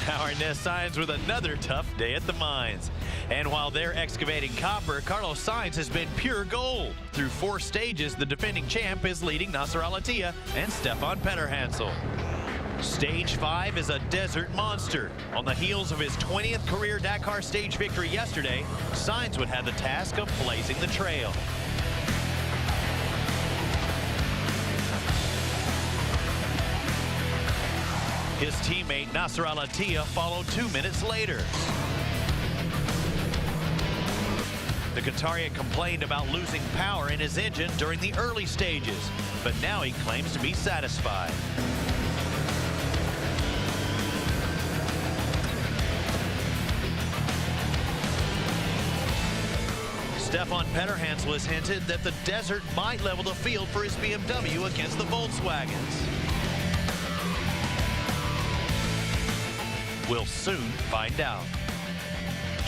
Our Nest Sainz with another tough day at the mines. And while they're excavating copper, Carlos Sainz has been pure gold. Through 4 stages, the defending champ is leading Nasser Al-Attiyah and Stefan Petterhansel. Stage 5 is a desert monster. On the heels of his 20th career Dakar Stage victory yesterday, Sainz would have the task of blazing the trail. His teammate Nasser Al-Attiyah followed 2 minutes later. The Qatari complained about losing power in his engine during the early stages, but now he claims to be satisfied. Stefan Petterhansel has hinted that the desert might level the field for his BMW against the Volkswagens. We'll soon find out.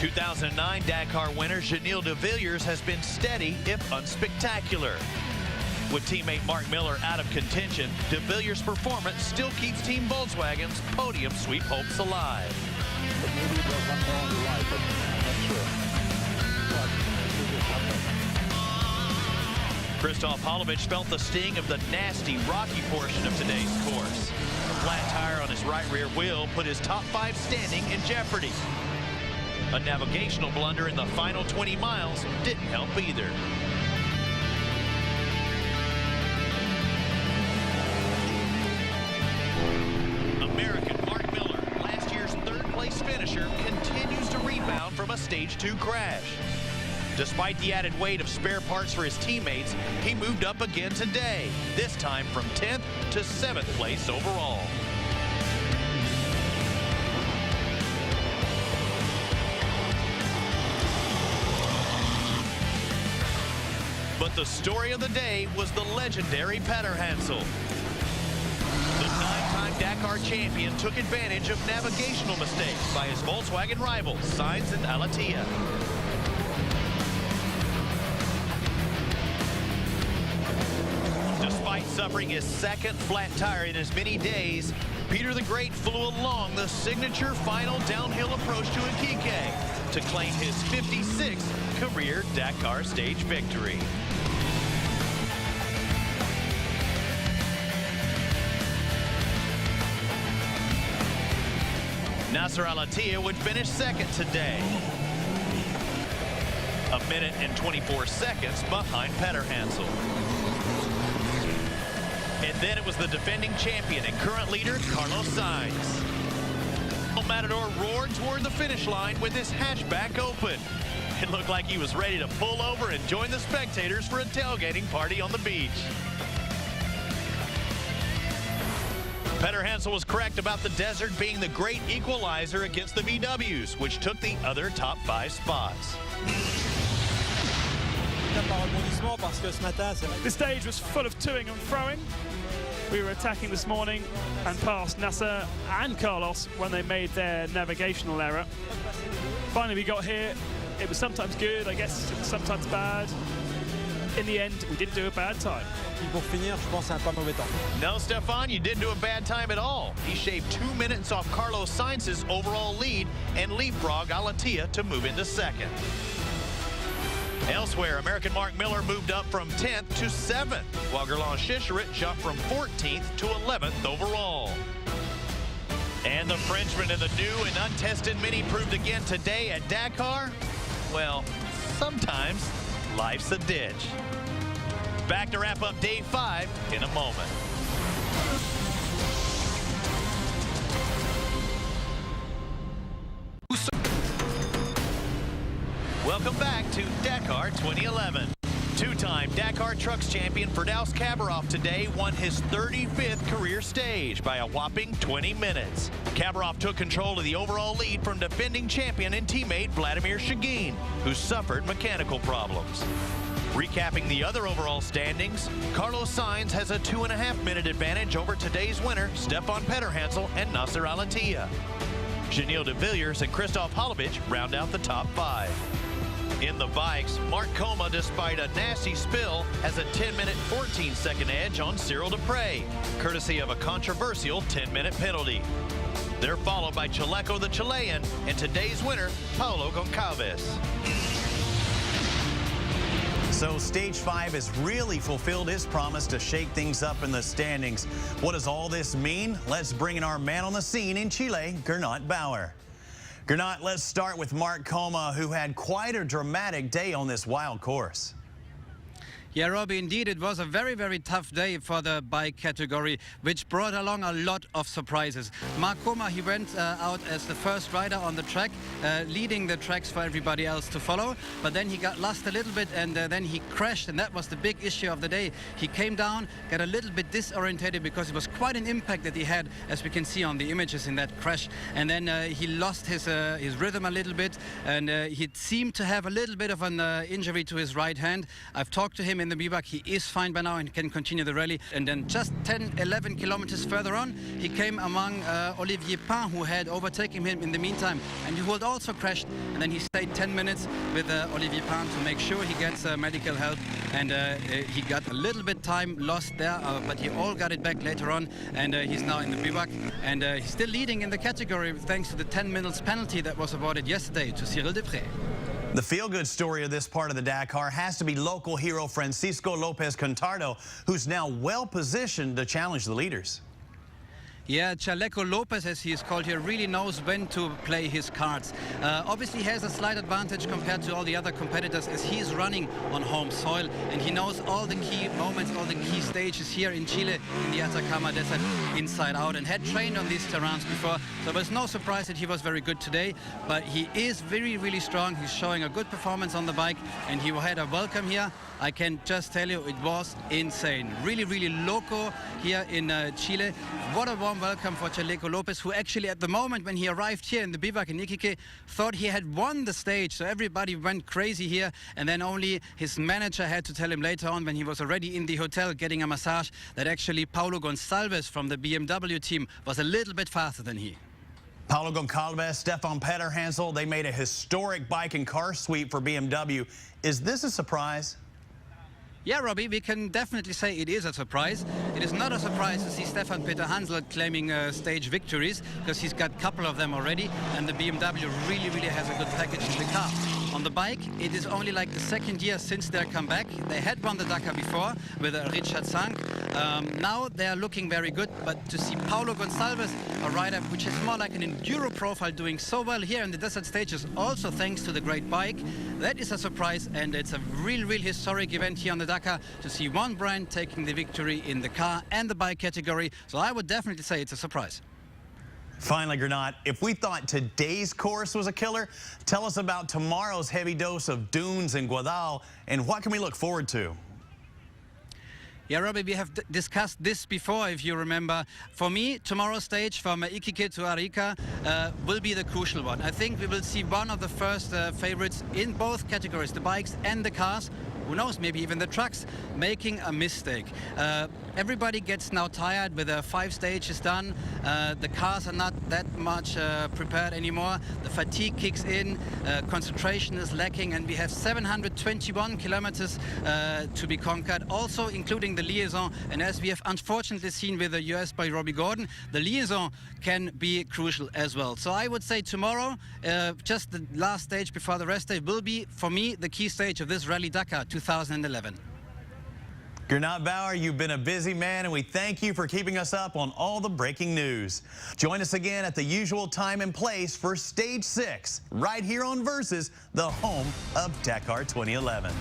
2009 Dakar winner Gilles de Villiers has been steady, if unspectacular. With teammate Mark Miller out of contention, de Villiers' performance still keeps Team Volkswagen's podium sweep hopes alive. Christoph Holovic felt the sting of the nasty, rocky portion of today's course. A flat tire on his right rear wheel put his top 5 standing in jeopardy. A navigational blunder in the final 20 miles didn't help either. American Mark Miller, last year's 3rd place finisher, continues to rebound from a Stage 2 crash. Despite the added weight of spare parts for his teammates, he moved up again today, this time from 10th to 7th place overall. But the story of the day was the legendary Petterhansel. The 9-time Dakar champion took advantage of navigational mistakes by his Volkswagen rivals, Sainz and Al-Attiyah. Despite suffering his 2nd flat tire in as many days, Peter the Great flew along the signature final downhill approach to Iquique to claim his 56th career Dakar Stage victory. Nasser Al-Attiyah would finish 2nd today, a minute and 24 seconds behind Petterhansel. And then it was the defending champion and current leader, Carlos Sainz. Matador roared toward the finish line with his hatchback open. It looked like he was ready to pull over and join the spectators for a tailgating party on the beach. Petterhansel was correct about the desert being the great equalizer against the VWs, which took the other top 5 spots. The stage was full of toing and froing. We were attacking this morning and passed Nasser and Carlos when they made their navigational error. Finally, we got here. It was sometimes good, I guess, it was sometimes bad. In the end, we didn't do a bad time. No, Stefan, you didn't do a bad time at all. He shaved 2 minutes off Carlos Sainz's overall lead and leapfrogged Al-Attiyah to move into 2nd. Elsewhere, American Mark Miller moved up from 10th to 7th, while Gerland Chicheret jumped from 14th to 11th overall. And the Frenchman in the new and untested Mini proved again today at Dakar, well, sometimes life's a ditch. Back to wrap up day 5 in a moment. Welcome back to Dakar 2011. 2-time Dakar Trucks champion Firdaus Khabarov today won his 35th career stage by a whopping 20 minutes. Khabarov took control of the overall lead from defending champion and teammate Vladimir Shagin, who suffered mechanical problems. Recapping the other overall standings, Carlos Sainz has a 2.5-minute advantage over today's winner, Stefan Petterhansel and Nasser Al-Attiyah. Gilles de Villiers and Christoph Holovic round out the top 5. In the bikes, Mark Coma, despite a nasty spill, has a 10-minute, 14-second edge on Cyril Dupre, courtesy of a controversial 10-minute penalty. They're followed by Chaleco the Chilean and today's winner, Paulo Goncalves. So Stage 5 has really fulfilled his promise to shake things up in the standings. What does all this mean? Let's bring in our man on the scene in Chile, Gernot Bauer. Gernot, let's start with Mark Coma, who had quite a dramatic day on this wild course. Yeah, Robbie, indeed, it was a very, very tough day for the bike category, which brought along a lot of surprises. Mark Coma, he went out as the first rider on the track, leading the tracks for everybody else to follow. But then he got lost a little bit, and then he crashed, and that was the big issue of the day. He came down, got a little bit disorientated because it was quite an impact that he had, as we can see on the images in that crash. And then he lost his rhythm a little bit, and he seemed to have a little bit of an injury to his right hand. I've talked to him in the Biwak. He is fine by now and can continue the rally. And then just 10-11 kilometers further on, he came among Olivier Pain, who had overtaken him in the meantime, and who had also crashed. And then he stayed 10 minutes with Olivier Pain to make sure he gets medical help. And he got a little bit time lost there, but he all got it back later on. And he's now in the Biwak, and he's still leading in the category thanks to the 10 minutes penalty that was awarded yesterday to Cyril Depré. The feel-good story of this part of the Dakar has to be local hero Francisco Lopez Contardo, who's now well-positioned to challenge the leaders. Yeah, Chaleco Lopez, as he is called here, really knows when to play his cards. Obviously, he has a slight advantage compared to all the other competitors as he is running on home soil, and he knows all the key moments, all the key stages here in Chile in the Atacama Desert inside out, and had trained on these terrains before. So there's no surprise that he was very good today, but he is very, really strong. He's showing a good performance on the bike, and he had a welcome here. I can just tell you, it was insane. Really, really loco here in Chile. What a warm welcome for Chaleco Lopez, who actually at the moment when he arrived here in the Biwak in Iquique thought he had won the stage. So everybody went crazy here, and then only his manager had to tell him later on when he was already in the hotel getting a massage that actually Paulo Goncalves from the BMW team was a little bit faster than he. Paulo Goncalves, Stefan Petterhansel, they made a historic bike and car sweep for BMW. Is this a surprise? Yeah, Robbie, we can definitely say it is a surprise. It is not a surprise to see Stefan Petterhansel claiming stage victories, because he's got a couple of them already, and the BMW really, really has a good package in the car. On the bike, it is only like the second year since their comeback. They had won the Dakar before with Richard Sang. Now they are looking very good, but to see Paulo Goncalves, a rider which is more like an enduro profile, doing so well here in the desert stages, also thanks to the great bike, that is a surprise, and it's a real, real historic event here on the Dakar to see one brand taking the victory in the car and the bike category. So I would definitely say it's a surprise. Finally, Gernot, if we thought today's course was a killer, tell us about tomorrow's heavy dose of dunes and Guadal, and what can we look forward to? Yeah, Robbie, we have discussed this before, if you remember. For me, tomorrow's stage from Iquique to Arica will be the crucial one. I think we will see one of the first favorites in both categories, the bikes and the cars. Who knows, maybe even the trucks, making a mistake. Everybody gets now tired with 5 stages done. The cars are not that much prepared anymore. The fatigue kicks in, concentration is lacking, and we have 721 kilometers to be conquered, also including the liaison. And as we have unfortunately seen with the US by Robbie Gordon, the liaison can be crucial as well. So I would say tomorrow, just the last stage before the rest day, will be, for me, the key stage of this Rally Dakar 2011. Gernot Bauer, you've been a busy man, and we thank you for keeping us up on all the breaking news. Join us again at the usual time and place for Stage 6, right here on Versus, the home of Dakar 2011.